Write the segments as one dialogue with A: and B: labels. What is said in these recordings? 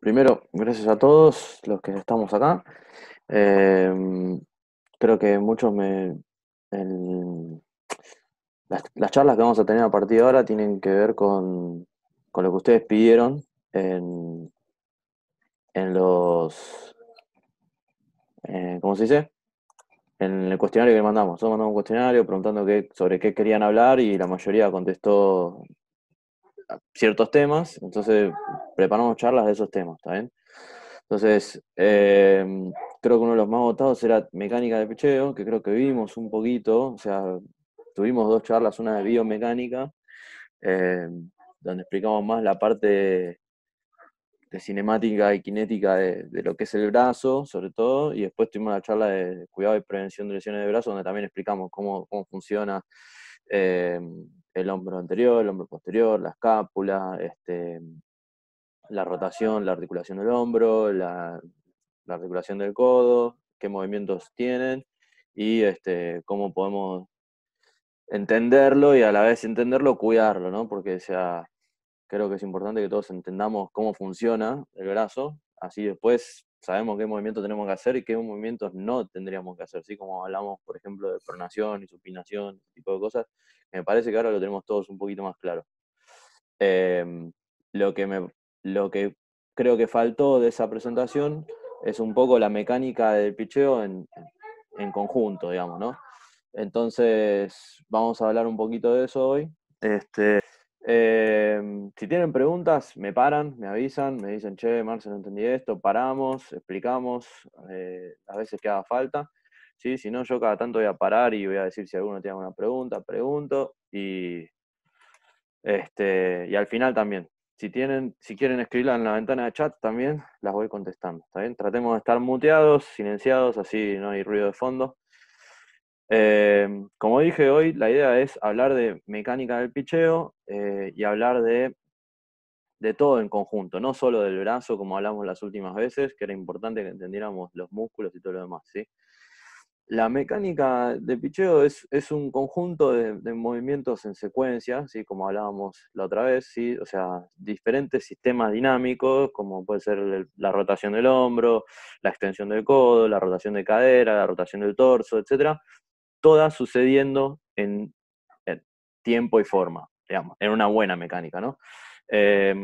A: Primero, gracias a todos los que estamos acá. Eh, Creo que el- las charlas que vamos a tener a partir de ahora tienen que ver con lo que ustedes pidieron en, en los, ¿cómo se dice? En el cuestionario que mandamos. Nosotros mandamos un cuestionario preguntando sobre qué querían hablar y la mayoría contestó ciertos temas, entonces preparamos charlas de esos temas, ¿está bien? Entonces, creo que uno de los más votados era mecánica de picheo, que creo que vimos un poquito, o sea, tuvimos dos charlas, una de biomecánica, eh, donde explicamos más la parte de cinemática y cinética de lo que es el brazo, sobre todo, y después tuvimos la charla de cuidado y prevención de lesiones de brazo, donde también explicamos cómo funciona eh, el hombro anterior, el hombro posterior, la escápula, la rotación, la articulación del hombro, la articulación del codo, qué movimientos tienen y cómo podemos entenderlo y a la vez entenderlo, cuidarlo, ¿no? Porque creo que es importante que todos entendamos cómo funciona el brazo, así después sabemos qué movimientos tenemos que hacer y qué movimientos no tendríamos que hacer, ¿sí? Como hablamos, por ejemplo, de pronación y supinación, ese tipo de cosas, me parece que ahora lo tenemos todos un poquito más claro. Eh, lo que lo que creo que faltó de esa presentación es un poco la mecánica del picheo en conjunto, digamos, ¿no? Entonces, vamos a hablar un poquito de eso hoy. Si tienen preguntas, me paran, me avisan, me dicen, che, Marce, no entendí esto, paramos, explicamos, las veces que haga falta. ¿Sí? Si no, yo cada tanto voy a parar y voy a decir si alguno tiene alguna pregunta, pregunto. Y al final también, si quieren escribirla en la ventana de chat, también las voy contestando. ¿Está bien? Tratemos de estar muteados, silenciados, así no hay ruido de fondo. Como dije hoy, la idea es hablar de mecánica del picheo y hablar de todo en conjunto, no solo del brazo, como hablamos las últimas veces, que era importante que entendiéramos los músculos y todo lo demás, ¿sí? La mecánica de picheo es un conjunto de movimientos en secuencia, ¿sí? Como hablábamos la otra vez, ¿sí? O sea, diferentes sistemas dinámicos, como puede ser la rotación del hombro, la extensión del codo, la rotación de cadera, la rotación del torso, etcétera, todas sucediendo en tiempo y forma, digamos, en una buena mecánica, ¿no? Eh,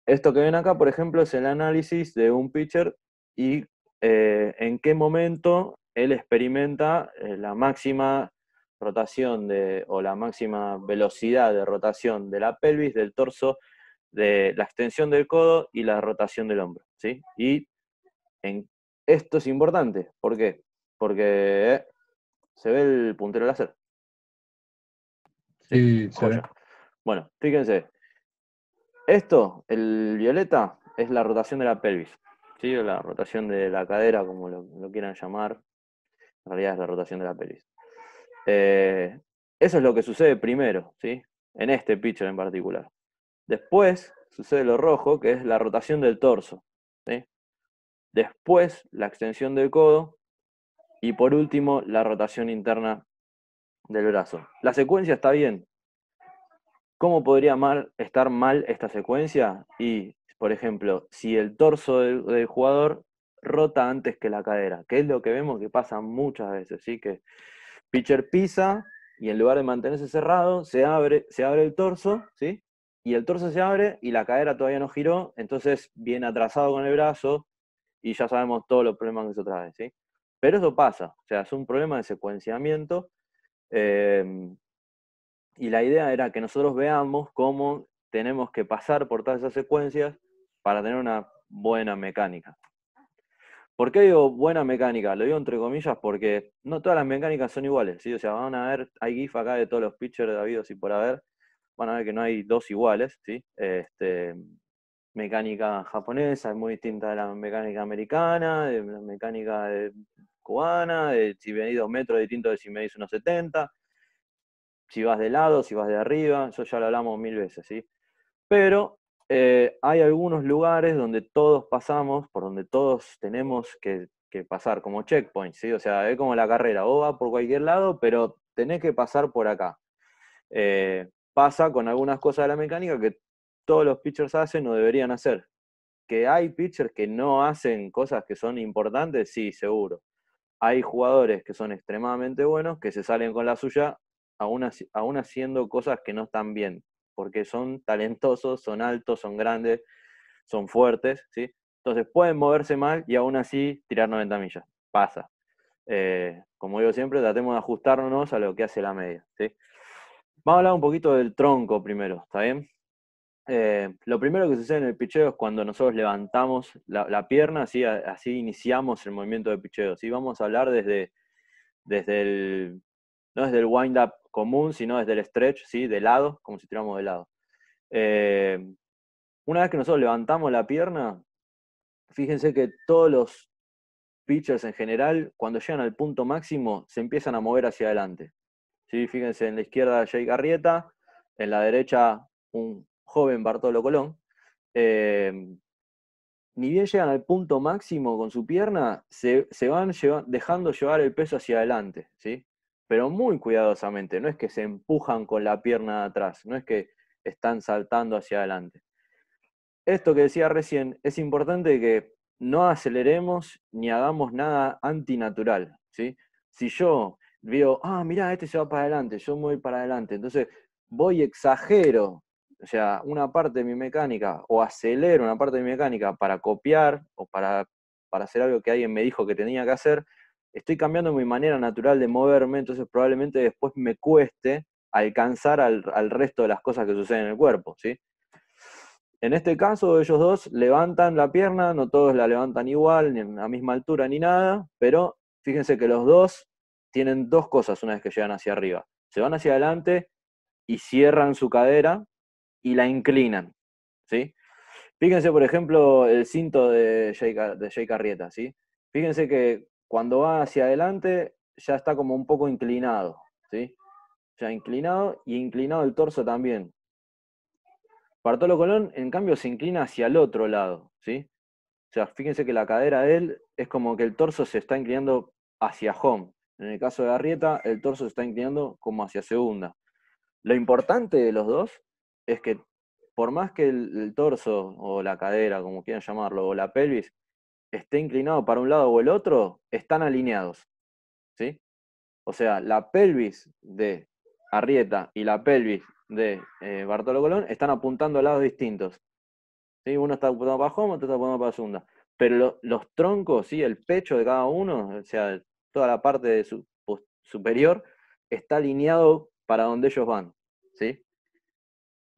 A: Esto que ven acá, por ejemplo, es el análisis de un pitcher y en qué momento él experimenta la máxima rotación o la máxima velocidad de rotación de la pelvis, del torso, de la extensión del codo y la rotación del hombro, ¿sí? Y esto es importante, ¿por qué? Porque se ve el puntero láser, ¿sí?
B: Sí, se ve.
A: Joya. Bueno, fíjense, esto, el violeta, es la rotación de la pelvis, ¿sí? O la rotación de la cadera, como lo quieran llamar. En realidad es la rotación de la pelvis. Eh, Eso es lo que sucede primero, ¿sí? En este pitcher en particular. Después sucede lo rojo, que es la rotación del torso, ¿sí? Después la extensión del codo y por último la rotación interna del brazo. La secuencia está bien. ¿Cómo podría estar mal esta secuencia? Y, por ejemplo, si el torso del jugador rota antes que la cadera, que es lo que vemos que pasa muchas veces, ¿sí? Que pitcher pisa y en lugar de mantenerse cerrado, se abre el torso, ¿sí? Y el torso se abre y la cadera todavía no giró, entonces viene atrasado con el brazo y ya sabemos todos los problemas que eso trae, ¿sí? Pero eso pasa, o sea, es un problema de secuenciamiento. eh, y la idea era que nosotros veamos cómo tenemos que pasar por todas esas secuencias para tener una buena mecánica. ¿Por qué digo buena mecánica? Lo digo entre comillas porque no todas las mecánicas son iguales, ¿sí? O sea, van a ver, hay GIF acá de todos los pitchers de habidos y por haber, van a ver que no hay dos iguales, ¿sí? Mecánica japonesa es muy distinta de la mecánica americana, de la mecánica cubana, de si medís 2 metros distinto de si medís 1,70, si vas de lado, si vas de arriba, eso ya lo hablamos 1000 veces, ¿sí? Pero hay algunos lugares donde todos pasamos, por donde todos tenemos que pasar, como checkpoints, ¿sí? O sea, es como la carrera, vos vas por cualquier lado, pero tenés que pasar por acá. Pasa con algunas cosas de la mecánica que todos los pitchers hacen o deberían hacer. que hay pitchers que no hacen cosas que son importantes, sí, seguro. Hay jugadores que son extremadamente buenos que se salen con la suya aún haciendo cosas que no están bien, porque son talentosos, son altos, son grandes, son fuertes, ¿sí? Entonces pueden moverse mal y aún así tirar 90 millas. Pasa. Como digo siempre, tratemos de ajustarnos a lo que hace la media, ¿sí? Vamos a hablar un poquito del tronco primero, ¿está bien? Lo primero que sucede en el picheo es cuando nosotros levantamos la pierna, así iniciamos el movimiento de picheo, ¿sí? Vamos a hablar desde no desde el wind-up común, sino desde el stretch, ¿sí? De lado, como si tiramos de lado. Una vez que nosotros levantamos la pierna, fíjense que todos los pitchers en general, cuando llegan al punto máximo, se empiezan a mover hacia adelante. ¿Sí? Fíjense, en la izquierda Jake Arrieta, en la derecha un joven Bartolo Colón. Ni bien llegan al punto máximo con su pierna, se van dejando llevar el peso hacia adelante, ¿sí? Pero muy cuidadosamente, no es que se empujan con la pierna de atrás, no es que están saltando hacia adelante. Esto que decía recién, es importante que no aceleremos ni hagamos nada antinatural, ¿sí? Si yo veo, mirá, este se va para adelante, yo me voy para adelante, entonces voy y exagero, o sea, una parte de mi mecánica, o acelero una parte de mi mecánica para copiar o para hacer algo que alguien me dijo que tenía que hacer, estoy cambiando mi manera natural de moverme, entonces probablemente después me cueste alcanzar al resto de las cosas que suceden en el cuerpo, ¿sí? En este caso, ellos dos levantan la pierna, no todos la levantan igual, ni en la misma altura, ni nada, pero fíjense que los dos tienen dos cosas una vez que llegan hacia arriba. Se van hacia adelante y cierran su cadera y la inclinan, ¿sí? Fíjense, por ejemplo, el cinto de Jake Arrieta, ¿sí? Fíjense que cuando va hacia adelante ya está como un poco inclinado, ¿sí? Ya inclinado y inclinado el torso también. Bartolo Colón, en cambio, se inclina hacia el otro lado, ¿sí? O sea, fíjense que la cadera de él es como que el torso se está inclinando hacia home. En el caso de Arrieta, el torso se está inclinando como hacia segunda. Lo importante de los dos es que por más que el torso o la cadera, como quieran llamarlo, o la pelvis, esté inclinado para un lado o el otro, están alineados, ¿sí? O sea, la pelvis de Arrieta y la pelvis de Bartolo Colón están apuntando a lados distintos. ¿Sí? Uno está apuntando para home, otro está apuntando para segunda. Pero los troncos, ¿sí? El pecho de cada uno, o sea, toda la parte de superior, está alineado para donde ellos van, ¿sí?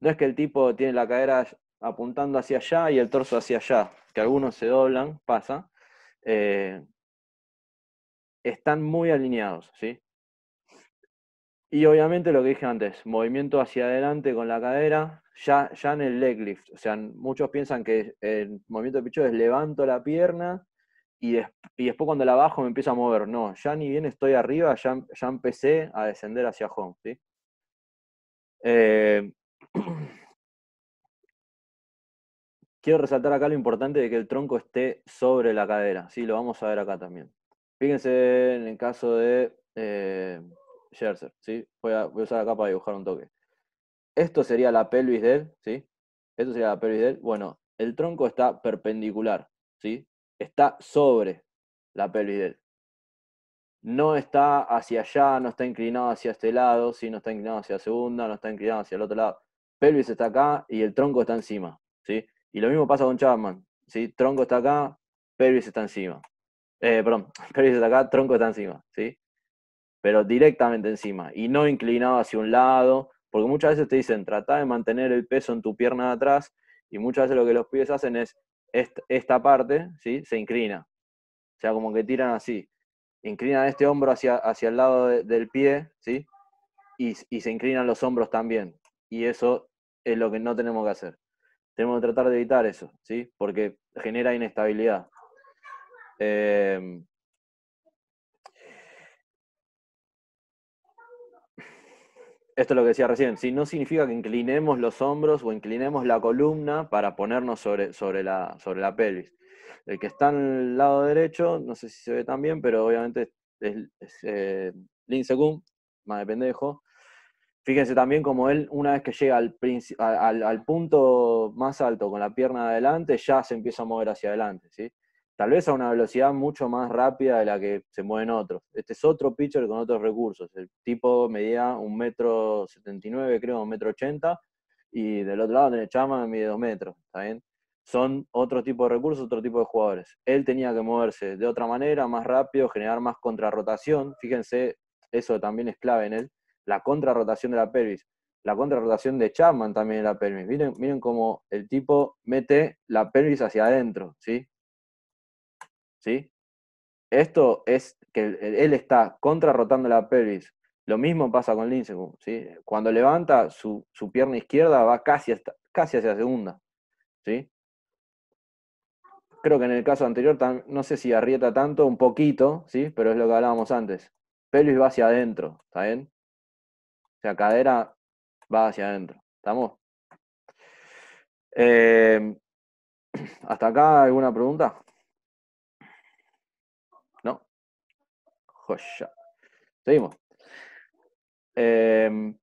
A: No es que el tipo tiene la cadera apuntando hacia allá y el torso hacia allá, que algunos se doblan, pasa. Eh, Están muy alineados, ¿sí? Y obviamente lo que dije antes, movimiento hacia adelante con la cadera, ya en el leg lift. O sea, muchos piensan que el movimiento de picheo es levanto la pierna y después cuando la bajo me empiezo a mover. No, ya ni bien estoy arriba, ya empecé a descender hacia home, ¿sí? Eh, Quiero resaltar acá lo importante de que el tronco esté sobre la cadera, ¿sí? Lo vamos a ver acá también. Fíjense en el caso de Scherzer, ¿sí? Voy a usar acá para dibujar un toque. Esto sería la pelvis de él, ¿sí? Esto sería la pelvis de él. Bueno, el tronco está perpendicular, ¿sí? Está sobre la pelvis de él. No está hacia allá, no está inclinado hacia este lado, ¿sí? No está inclinado hacia segunda, no está inclinado hacia el otro lado. Pelvis está acá y el tronco está encima, ¿sí? Y lo mismo pasa con Chapman, ¿sí? Tronco está acá, pelvis está encima. Perdón, pelvis está acá, tronco está encima, ¿sí? Pero directamente encima y no inclinado hacia un lado, porque muchas veces te dicen, trata de mantener el peso en tu pierna de atrás y muchas veces lo que los pibes hacen es esta parte, ¿sí? Se inclina, o sea, como que tiran así, inclinan este hombro hacia el lado del pie, ¿sí? Y se inclinan los hombros también, y eso es lo que no tenemos que hacer. Tenemos que tratar de evitar eso, ¿sí? Porque genera inestabilidad. Esto es lo que decía recién, ¿sí? No significa que inclinemos los hombros o inclinemos la columna para ponernos sobre la pelvis. El que está en el lado derecho, no sé si se ve tan bien, pero obviamente es Lim Se-Kun, más de pendejo. Fíjense también como él, una vez que llega al punto más alto con la pierna de adelante, ya se empieza a mover hacia adelante, ¿sí? Tal vez a una velocidad mucho más rápida de la que se mueven otros. Este es otro pitcher con otros recursos. El tipo medía 1,79 m, creo, 1,80 m, y del otro lado tenés Chapman, mide 2 metros, ¿está bien? Son otro tipo de recursos, otro tipo de jugadores. Él tenía que moverse de otra manera, más rápido, generar más contrarrotación. Fíjense, eso también es clave en él, la contrarrotación de la pelvis, la contrarrotación de Chapman también en la pelvis. Miren cómo el tipo mete la pelvis hacia adentro, ¿sí? ¿Sí? Esto es que él está contrarrotando la pelvis. Lo mismo pasa con Lincecum, ¿sí? Cuando levanta su pierna izquierda va casi hacia segunda, ¿sí? Creo que en el caso anterior, no sé si arrieta tanto, un poquito, ¿sí? Pero es lo que hablábamos antes. Pelvis va hacia adentro, ¿está bien? O sea, cadera va hacia adentro. ¿Estamos? Eh, ¿Hasta acá alguna pregunta? ¿No? Joya. Seguimos. Eh,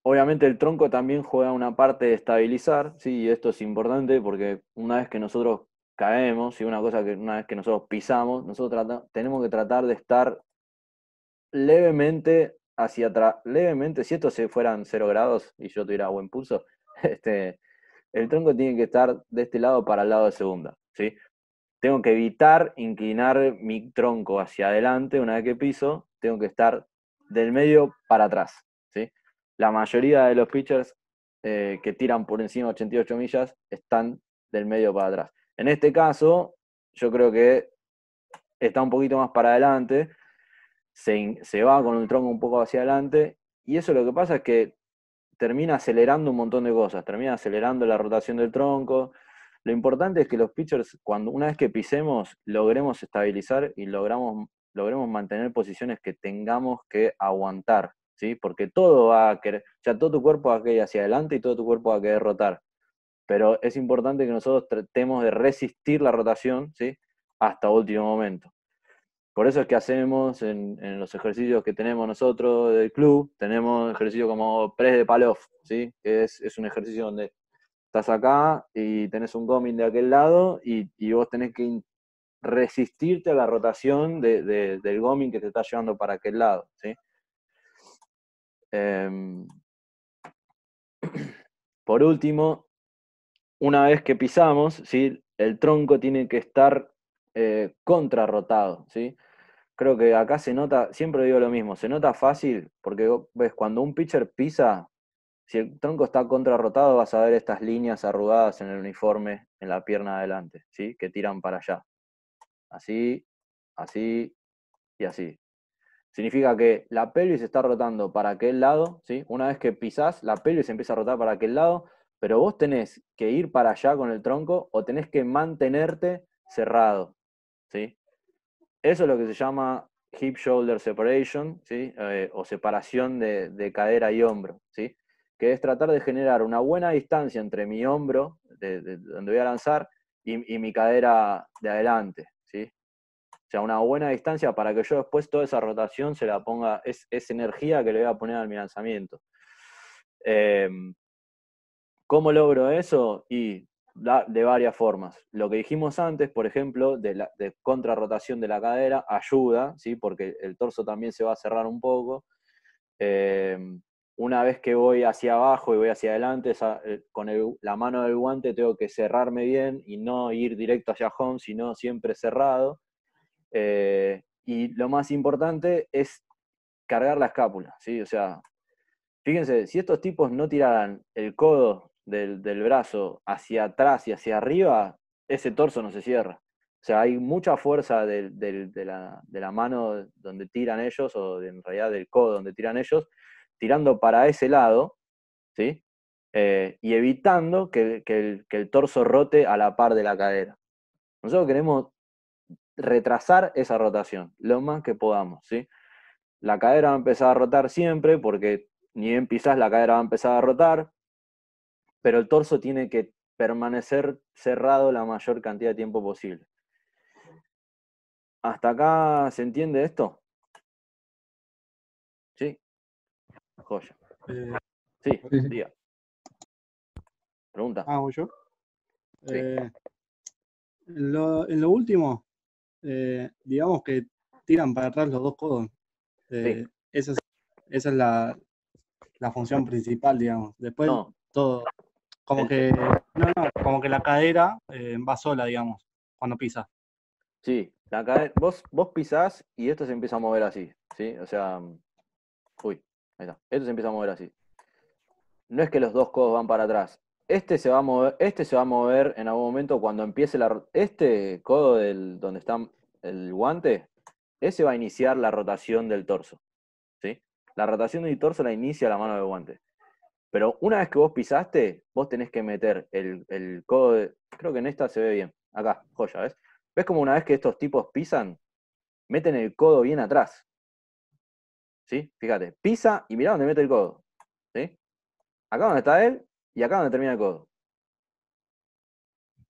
A: Obviamente el tronco también juega una parte de estabilizar, ¿sí? Y esto es importante porque una vez que nosotros caemos, y una vez que nosotros pisamos, nosotros tenemos que tratar de estar levemente hacia atrás, levemente, si esto se fueran 0 grados y yo tuviera buen pulso, el tronco tiene que estar de este lado para el lado de segunda, ¿sí? Tengo que evitar inclinar mi tronco hacia adelante una vez que piso, tengo que estar del medio para atrás, ¿sí? La mayoría de los pitchers que tiran por encima de 88 millas están del medio para atrás. En este caso, yo creo que está un poquito más para adelante, se va con el tronco un poco hacia adelante, y eso lo que pasa es que termina acelerando un montón de cosas, termina acelerando la rotación del tronco. Lo importante es que los pitchers, una vez que pisemos, logremos estabilizar y logremos mantener posiciones que tengamos que aguantar, ¿sí? Porque todo va a querer, o sea, todo tu cuerpo va a querer hacia adelante y todo tu cuerpo va a querer rotar. Pero es importante que nosotros tratemos de resistir la rotación, ¿sí? Hasta último momento. Por eso es que hacemos en los ejercicios que tenemos nosotros del club, tenemos ejercicios como press de Palloff, ¿sí? Que es un ejercicio donde estás acá y tenés un goming de aquel lado y vos tenés que resistirte a la rotación del goming que te está llevando para aquel lado, ¿sí? Eh, por último, una vez que pisamos, ¿sí? El tronco tiene que estar contrarrotado, ¿sí? Creo que acá se nota, siempre digo lo mismo, se nota fácil porque ves, cuando un pitcher pisa, si el tronco está contrarrotado, vas a ver estas líneas arrugadas en el uniforme, en la pierna adelante, ¿sí? Que tiran para allá. Así, así y así. Significa que la pelvis está rotando para aquel lado, ¿sí? Una vez que pisás, la pelvis empieza a rotar para aquel lado, pero vos tenés que ir para allá con el tronco o tenés que mantenerte cerrado, ¿sí? Eso es lo que se llama hip shoulder separation, ¿sí? O separación de cadera y hombro, ¿sí? Que es tratar de generar una buena distancia entre mi hombro, de donde voy a lanzar, y mi cadera de adelante, ¿sí? O sea, una buena distancia para que yo después toda esa rotación se la ponga, es energía que le voy a poner a mi lanzamiento. Eh, ¿Cómo logro eso? Y de varias formas. Lo que dijimos antes, por ejemplo, de contrarrotación de la cadera, ayuda, ¿sí? Porque el torso también se va a cerrar un poco. Eh, una vez que voy hacia abajo y voy hacia adelante, con la mano del guante tengo que cerrarme bien y no ir directo hacia home, sino siempre cerrado. Y lo más importante es cargar la escápula, ¿sí? O sea, fíjense, si estos tipos no tiraran el codo del brazo hacia atrás y hacia arriba, ese torso no se cierra. O sea, hay mucha fuerza de la mano donde tiran ellos, o en realidad del codo donde tiran ellos, tirando para ese lado, ¿sí? Y evitando que el torso rote a la par de la cadera. Nosotros queremos retrasar esa rotación lo más que podamos, ¿sí? La cadera va a empezar a rotar siempre porque ni bien pisás la cadera va a empezar a rotar, pero el torso tiene que permanecer cerrado la mayor cantidad de tiempo posible. ¿Hasta acá se entiende esto? ¿Sí? Joya.
B: Eh,
A: Sí,
C: Sí, sí.
A: diga. Pregunta.
B: Voy yo.
A: Sí.
B: En lo último, digamos que tiran para atrás los dos codos.
A: Sí.
B: Esa es la función principal, digamos. Después
A: No.
B: todo, como
A: el-
B: que, no, como que la cadera va sola, digamos, cuando pisa.
A: Sí, vos pisás y esto se empieza a mover así, ¿sí? O sea, uy, ahí está. Esto se empieza a mover así. No es que los dos codos van para atrás. Este se va a mover en algún momento cuando empiece este codo donde está el guante, ese va a iniciar la rotación del torso, ¿sí? La rotación del torso la inicia la mano del guante. Pero una vez que vos pisaste, vos tenés que meter el codo creo que en esta se ve bien. Acá, joya, ¿ves? ¿Ves como una vez que estos tipos pisan, meten el codo bien atrás? ¿Sí? Fíjate, pisa y mirá dónde mete el codo. ¿Sí? Acá donde está él y acá donde termina el codo.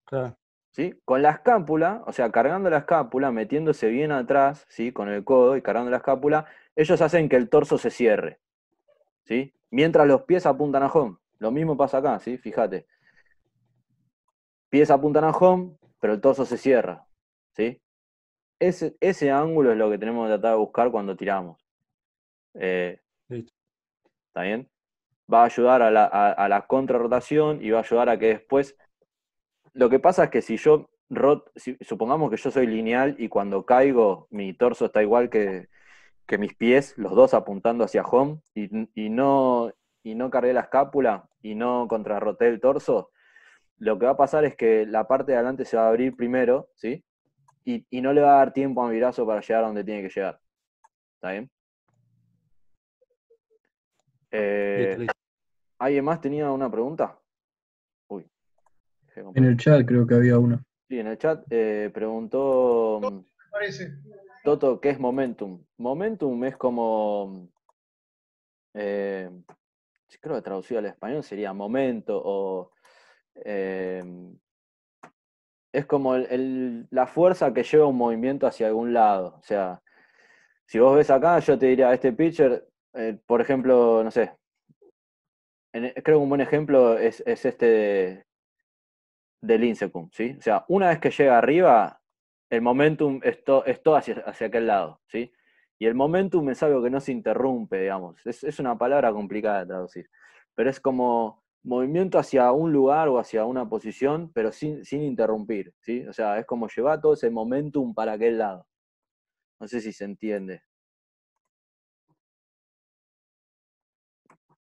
B: Claro.
A: ¿Sí? Con la escápula, o sea, cargando la escápula, metiéndose bien atrás, ¿sí? Con el codo y cargando la escápula, ellos hacen que el torso se cierre. ¿Sí? Mientras los pies apuntan a home. Lo mismo pasa acá, ¿sí? Fíjate. Pies apuntan a home, pero el torso se cierra. ¿Sí? Ese ángulo es lo que tenemos que tratar de buscar cuando tiramos.
B: Listo.
A: ¿Está bien? Va a ayudar a la contrarrotación y va a ayudar a que después. Lo que pasa es que si yo supongamos que yo soy lineal y cuando caigo mi torso está igual que mis pies, los dos apuntando hacia home, y no cargué la escápula y no contrarroté el torso, lo que va a pasar es que la parte de adelante se va a abrir primero, ¿sí? Y no le va a dar tiempo a mi brazo para llegar a donde tiene que llegar. ¿Está bien?
B: Listo,
A: Eh,
B: listo.
A: ¿Alguien más tenía una pregunta? Uy, dejé de
C: En
A: compartir.
C: el chat creo que había una.
A: Sí, en el chat preguntó
D: Parece.
A: Toto, ¿qué es momentum? Momentum es como, eh, creo que traducido al español sería momento o eh, es como la fuerza que lleva un movimiento hacia algún lado. O sea, si vos ves acá, yo te diría, este pitcher, por ejemplo, no sé, creo que un buen ejemplo es este de Lincecum, ¿sí? O sea, una vez que llega arriba, el momentum es todo hacia aquel lado, ¿sí? Y el momentum es algo que no se interrumpe, digamos. Es una palabra complicada de traducir. Pero es como movimiento hacia un lugar o hacia una posición, pero sin interrumpir, ¿sí? O sea, es como llevar todo ese momentum para aquel lado. No sé si se entiende.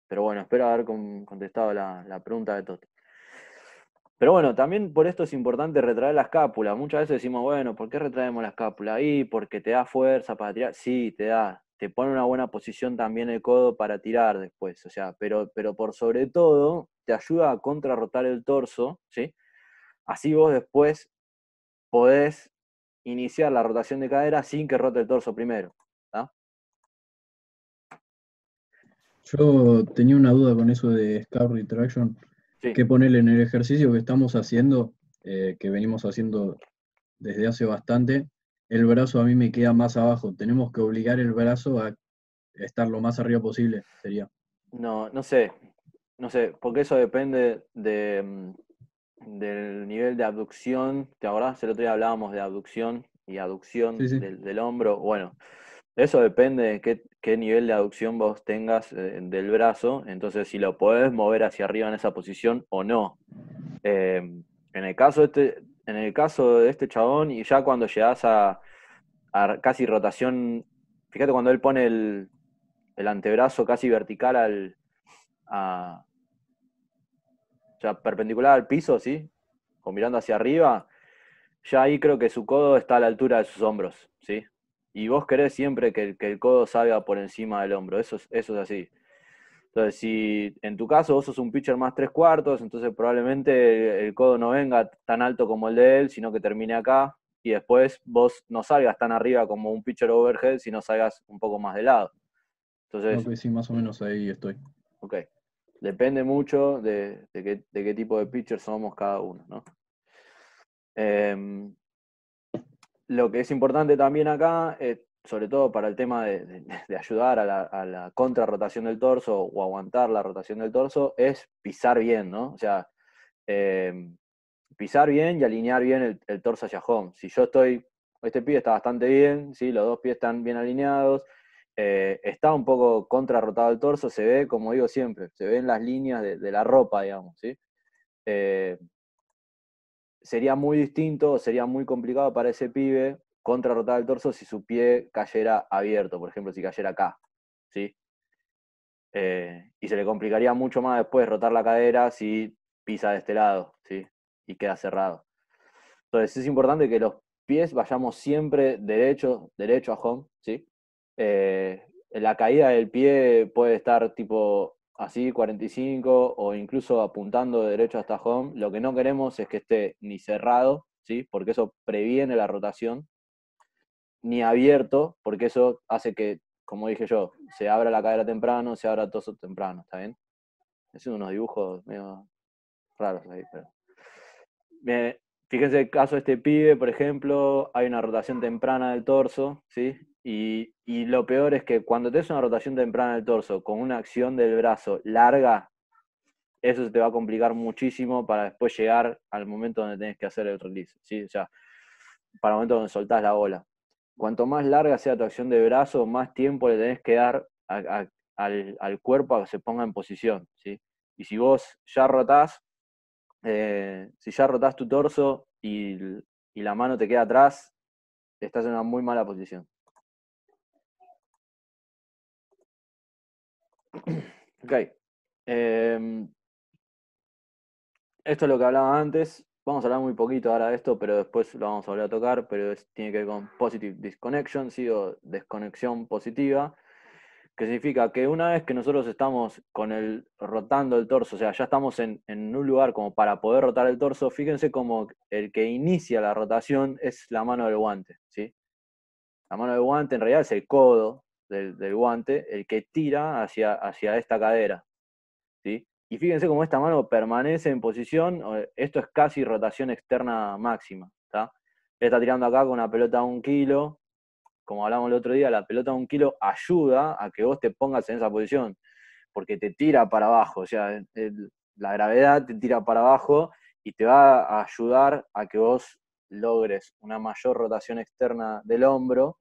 A: Pero bueno, espero haber contestado la pregunta de Toto. Pero bueno, también por esto es importante retraer la escápula. Muchas veces decimos, bueno, ¿por qué retraemos la escápula ahí? Porque te da fuerza para tirar. Sí, te da. Te pone una buena posición también el codo para tirar después. O sea, pero por sobre todo, te ayuda a contrarrotar el torso, ¿sí? Así vos después podés iniciar la rotación de cadera sin que rote el torso primero. ¿Tá?
C: Yo tenía una duda con eso de scap retraction.
A: Sí.
C: Que ponerle en el ejercicio que estamos haciendo, que venimos haciendo desde hace bastante, el brazo a mí me queda más abajo. Tenemos que obligar el brazo a estar lo más arriba posible, sería.
A: No, no sé. No sé, porque eso depende del nivel de abducción. ¿Te acordás? El otro día hablábamos de abducción y aducción
C: Sí, sí.
A: del hombro. Bueno, eso depende de qué nivel de aducción vos tengas del brazo. Entonces, si lo podés mover hacia arriba en esa posición o no. En el caso de este chabón, y ya cuando llegás a casi rotación, fíjate cuando él pone el antebrazo casi vertical o sea, perpendicular al piso, ¿sí? O mirando hacia arriba, ya ahí creo que su codo está a la altura de sus hombros, ¿sí? Y vos querés siempre que el codo salga por encima del hombro, eso es así. Entonces, si en tu caso vos sos un pitcher más tres cuartos, entonces probablemente el codo no venga tan alto como el de él, sino que termine acá, y después vos no salgas tan arriba como un pitcher overhead, sino salgas un poco más de lado. Entonces,
C: Ok, sí, más o menos ahí estoy.
A: ok. Depende mucho de qué tipo de pitcher somos cada uno, ¿no? Lo que es importante también acá, sobre todo para el tema de ayudar a la contrarrotación del torso o aguantar la rotación del torso, es pisar bien, ¿no? O sea, pisar bien y alinear bien el torso hacia home. Si yo este pie está bastante bien, ¿sí? Los dos pies están bien alineados, está un poco contrarrotado el torso, se ve, como digo siempre, se ven las líneas de la ropa, digamos, ¿sí? Sería muy distinto, sería muy complicado para ese pibe contrarrotar el torso si su pie cayera abierto, por ejemplo, si cayera acá, ¿sí? Y se le complicaría mucho más después rotar la cadera si pisa de este lado, ¿sí? Y queda cerrado. Entonces es importante que los pies vayamos siempre derecho a home, ¿sí? La caída del pie puede estar tipo así, 45, o incluso apuntando de derecho hasta home. Lo que no queremos es que esté ni cerrado, ¿sí? Porque eso previene la rotación, ni abierto, porque eso hace que, como dije yo, se abra la cadera temprano, se abra el torso temprano, ¿está bien? Es unos dibujos medio raros ahí, pero... Fíjense el caso de este pibe, por ejemplo, hay una rotación temprana del torso, ¿sí? Y lo peor es que cuando tenés una rotación temprana del torso con una acción del brazo larga, eso se te va a complicar muchísimo para después llegar al momento donde tenés que hacer el release, ¿sí? O sea, para el momento donde soltás la bola. Cuanto más larga sea tu acción de brazo, más tiempo le tenés que dar al cuerpo a que se ponga en posición, ¿sí? Y si vos ya rotás, si ya rotás tu torso y la mano te queda atrás, estás en una muy mala posición. Ok. Esto es lo que hablaba antes. Vamos a hablar muy poquito ahora de esto, pero después lo vamos a volver a tocar, pero tiene que ver con positive disconnection, ¿sí? O desconexión positiva, que significa que una vez que nosotros estamos rotando el torso, o sea, ya estamos en un lugar como para poder rotar el torso, fíjense como el que inicia la rotación es la mano del guante, ¿sí? La mano del guante en realidad es el codo del guante, el que tira hacia esta cadera, ¿sí? Y fíjense cómo esta mano permanece en posición, esto es casi rotación externa máxima, ¿tá? Él está tirando acá con una pelota de 1 kilo, como hablamos el otro día, la pelota de 1 kilo ayuda a que vos te pongas en esa posición, porque te tira para abajo, o sea, la gravedad te tira para abajo y te va a ayudar a que vos logres una mayor rotación externa del hombro,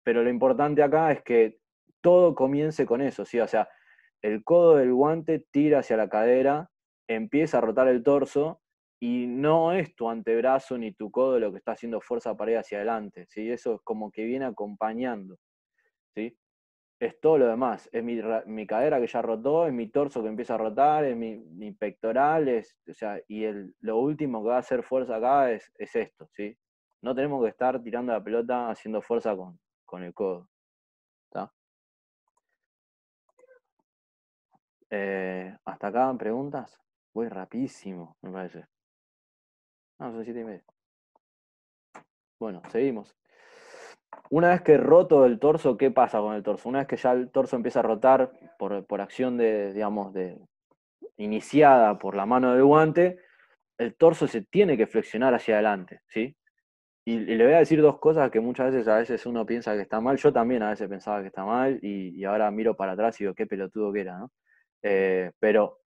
A: pero lo importante acá es que todo comience con eso, ¿sí? O sea, el codo del guante tira hacia la cadera, empieza a rotar el torso y no es tu antebrazo ni tu codo lo que está haciendo fuerza para ir hacia adelante, ¿sí? Eso es como que viene acompañando, ¿sí? Es todo lo demás, es mi cadera que ya rotó, es mi torso que empieza a rotar, es mi pectoral, o sea, y lo último que va a hacer fuerza acá es esto, ¿sí? No tenemos que estar tirando la pelota haciendo fuerza con el codo. ¿Está? ¿Hasta acá preguntas? Voy rapidísimo, me parece. No, son 7:30. Bueno, seguimos. Una vez que roto el torso, ¿qué pasa con el torso? Una vez que ya el torso empieza a rotar por acción digamos, iniciada por la mano del guante, el torso se tiene que flexionar hacia adelante, ¿sí? Y le voy a decir dos cosas que muchas veces uno piensa que está mal. Yo también a veces pensaba que está mal y ahora miro para atrás y digo qué pelotudo que era, ¿no? Pero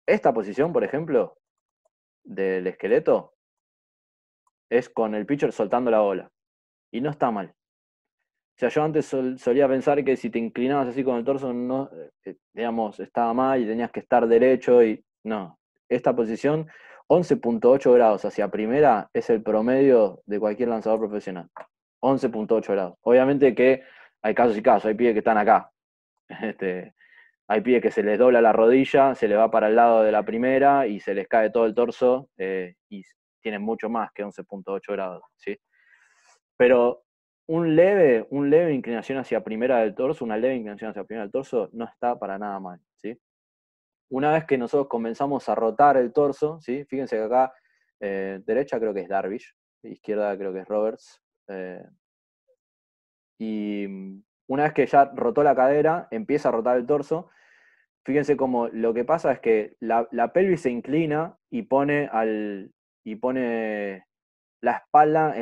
A: esta posición, por ejemplo, del esqueleto, es con el pitcher soltando la bola. Y no está mal. O sea, yo antes solía pensar que si te inclinabas así con el torso, no, digamos, estaba mal y tenías que estar derecho y no. Esta posición, 11.8 grados hacia primera, es el promedio de cualquier lanzador profesional. 11.8 grados. Obviamente que hay casos y casos, hay pibes que están acá. Hay pibes que se les dobla la rodilla, se les va para el lado de la primera y se les cae todo el torso y tienen mucho más que 11.8 grados, ¿sí? Pero una leve inclinación hacia primera del torso no está para nada mal, ¿sí? Una vez que nosotros comenzamos a rotar el torso, ¿sí? Fíjense que acá, derecha creo que es Darvish, izquierda creo que es Roberts, y una vez que ya rotó la cadera, empieza a rotar el torso. Fíjense cómo lo que pasa es que la pelvis se inclina y pone la espalda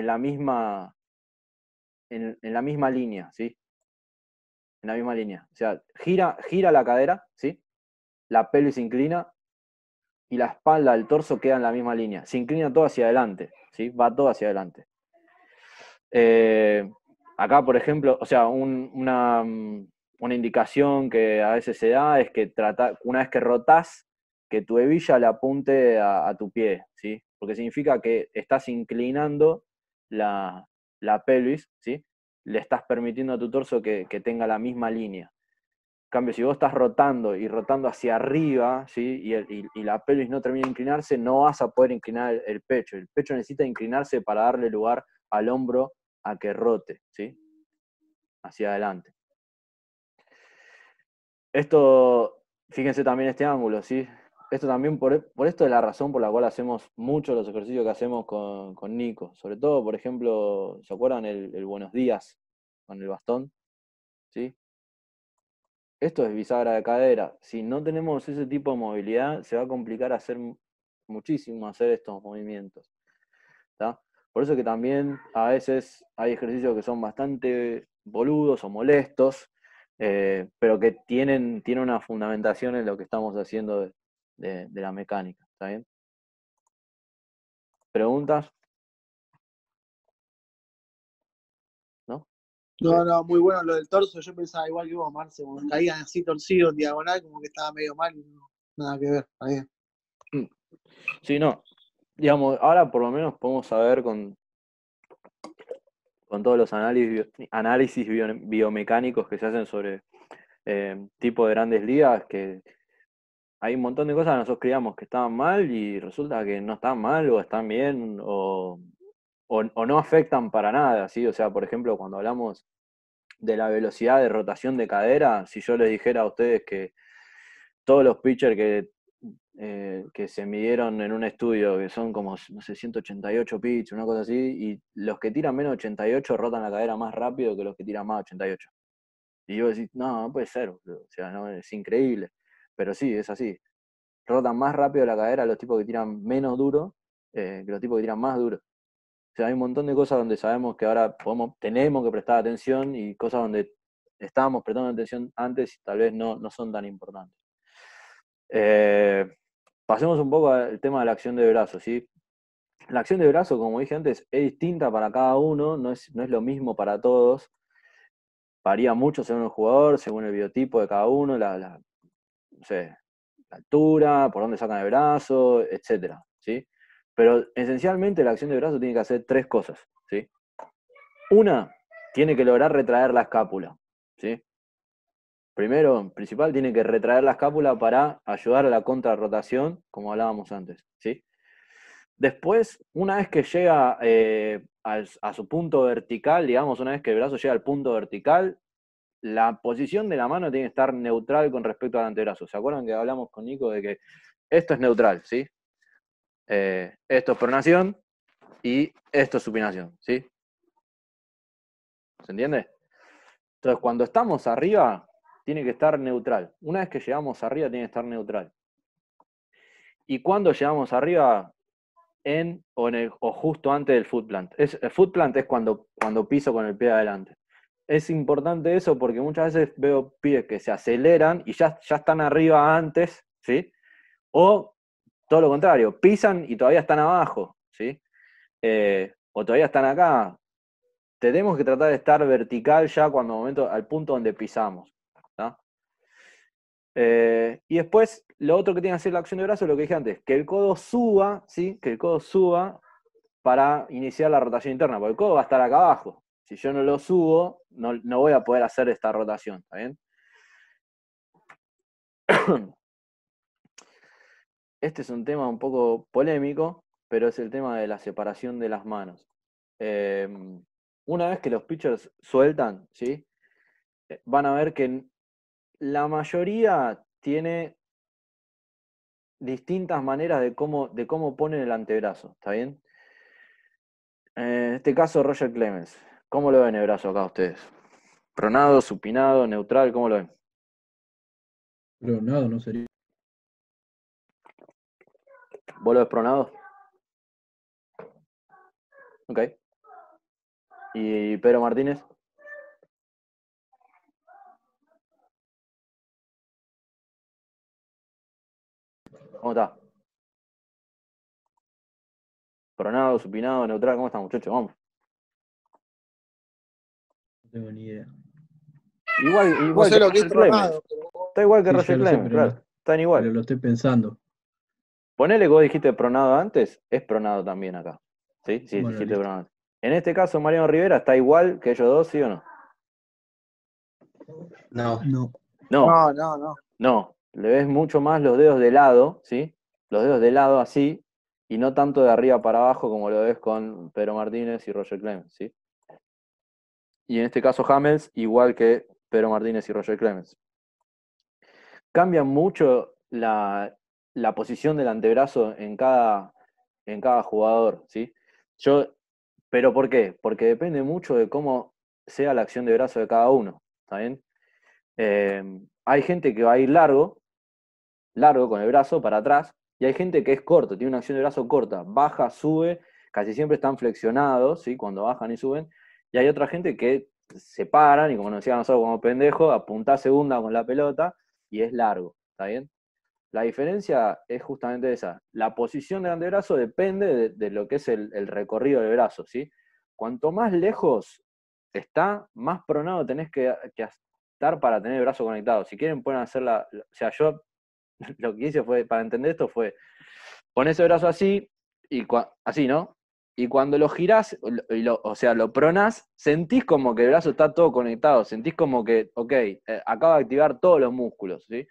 A: en la misma línea, ¿sí? En la misma línea. O sea, gira la cadera, ¿sí? La pelvis se inclina y la espalda, el torso queda en la misma línea. Se inclina todo hacia adelante, ¿sí? Va todo hacia adelante. Acá, por ejemplo, o sea, una indicación que a veces se da es que una vez que rotás, que tu hebilla le apunte a tu pie, ¿sí? Porque significa que estás inclinando la pelvis, ¿sí? Le estás permitiendo a tu torso que tenga la misma línea. En cambio, si vos estás rotando y rotando hacia arriba, ¿sí? y la pelvis no termina de inclinarse, no vas a poder inclinar el pecho. El pecho necesita inclinarse para darle lugar al hombro a que rote, ¿sí? Hacia adelante. Esto, fíjense también este ángulo, ¿sí? Esto también, por esto es la razón por la cual hacemos muchos los ejercicios que hacemos con Nico. Sobre todo, por ejemplo, ¿se acuerdan el buenos días con el bastón? ¿Sí? Esto es bisagra de cadera. Si no tenemos ese tipo de movilidad, se va a complicar hacer muchísimo hacer estos movimientos. ¿Tá? Por eso que también a veces hay ejercicios que son bastante boludos o molestos, pero que tienen una fundamentación en lo que estamos haciendo de la mecánica. ¿Está bien? ¿Preguntas? ¿No?
D: No, muy bueno lo del torso. Yo pensaba igual que vos, Marce, cuando caían así torcidos en diagonal, como que estaba medio mal y no, nada que ver. Está bien.
A: Sí, no. Digamos, ahora por lo menos podemos saber con todos los análisis biomecánicos que se hacen sobre tipo de grandes ligas, que hay un montón de cosas que nosotros creíamos que estaban mal y resulta que no están mal o están bien o no afectan para nada, ¿sí? O sea, por ejemplo, cuando hablamos de la velocidad de rotación de cadera, si yo les dijera a ustedes que todos los pitchers que se midieron en un estudio, que son como, no sé, 188 pitches, una cosa así, y los que tiran menos de 88 rotan la cadera más rápido que los que tiran más de 88. Y yo decís, no puede ser, o sea, no, es increíble. Pero sí, es así. Rotan más rápido la cadera los tipos que tiran menos duro que los tipos que tiran más duro. O sea, hay un montón de cosas donde sabemos que ahora tenemos que prestar atención y cosas donde estábamos prestando atención antes y tal vez no son tan importantes. Pasemos un poco al tema de la acción de brazo, ¿sí? La acción de brazo, como dije antes, es distinta para cada uno, no es lo mismo para todos. Varía mucho según el jugador, según el biotipo de cada uno, no sé, la altura, por dónde sacan el brazo, etcétera, ¿sí? Pero esencialmente la acción de brazo tiene que hacer tres cosas, ¿sí? Una, tiene que lograr retraer la escápula, ¿sí? Primero, principal, tiene que retraer la escápula para ayudar a la contrarrotación, como hablábamos antes, ¿sí? Después, una vez que llega a su punto vertical, digamos, una vez que el brazo llega al punto vertical, la posición de la mano tiene que estar neutral con respecto al antebrazo. ¿Se acuerdan que hablamos con Nico de que esto es neutral, ¿sí? Esto es pronación y esto es supinación, ¿sí? ¿Se entiende? Entonces, cuando estamos arriba, tiene que estar neutral. Una vez que llegamos arriba, tiene que estar neutral. Y cuando llegamos arriba, o justo antes del foot plant. El foot plant es cuando piso con el pie adelante. Es importante eso porque muchas veces veo pies que se aceleran y ya están arriba antes, ¿sí? O todo lo contrario, pisan y todavía están abajo, ¿sí? O todavía están acá. Tenemos que tratar de estar vertical ya al punto donde pisamos, ¿tá? Y después, lo otro que tiene que hacer la acción de brazo es lo que dije antes, que el codo suba, ¿sí? Que el codo suba para iniciar la rotación interna, porque el codo va a estar acá abajo. Si yo no lo subo, no voy a poder hacer esta rotación, ¿está bien? Este es un tema un poco polémico, pero es el tema de la separación de las manos. Una vez que los pitchers sueltan, ¿sí? Van a ver que la mayoría tiene distintas maneras de cómo ponen el antebrazo, ¿está bien? En este caso, Roger Clemens. ¿Cómo lo ven el brazo acá ustedes? ¿Pronado, supinado, neutral? ¿Cómo lo ven?
C: Pero nada, no sería.
A: ¿Vos lo ves pronado? Ok. ¿Y Pedro Martínez? ¿Cómo está? Pronado, supinado, neutral, ¿cómo está, muchachos? Vamos.
C: No tengo ni idea.
A: Igual
D: No sé
A: que
D: lo que es
A: Roger Clemens.
D: Tronado, pero
A: Está igual que
C: Sí, ya
A: Roger
C: lo sé,
A: Clemens, claro. Están
C: pero
A: igual.
C: lo estoy pensando.
A: Ponele que vos dijiste Pronado antes, es Pronado también acá. ¿Sí? Sí,
C: Bueno,
A: dijiste
C: listo.
A: Pronado. En este caso, Mariano Rivera está igual que ellos dos, ¿sí o no?
E: No.
C: No.
A: No,
D: no.
A: no. Le ves mucho más los dedos de lado, ¿sí? Los dedos de lado así, y no tanto de arriba para abajo como lo ves con Pedro Martínez y Roger Clemens, ¿sí? Y en este caso Hamels, igual que Pedro Martínez y Roger Clemens. Cambia mucho la posición del antebrazo en cada jugador, ¿sí? ¿Pero por qué? Porque depende mucho de cómo sea la acción de brazo de cada uno, ¿está bien? Hay gente que va a ir largo con el brazo para atrás, y hay gente que es corto, tiene una acción de brazo corta, baja, sube, casi siempre están flexionados, ¿sí? Cuando bajan y suben, y hay otra gente que se paran, y como nos decían nosotros como pendejo, apunta segunda con la pelota, y es largo, ¿está bien? La diferencia es justamente esa. La posición del antebrazo depende de lo que es el recorrido del brazo, ¿sí? Cuanto más lejos está, más pronado tenés que estar para tener el brazo conectado. Si quieren pueden hacer o sea, yo lo que hice fue, para entender esto fue, pones el brazo así, así, ¿no? Y cuando lo girás, o sea, lo pronás, sentís como que el brazo está todo conectado, sentís como que, ok, acaba de activar todos los músculos, ¿sí?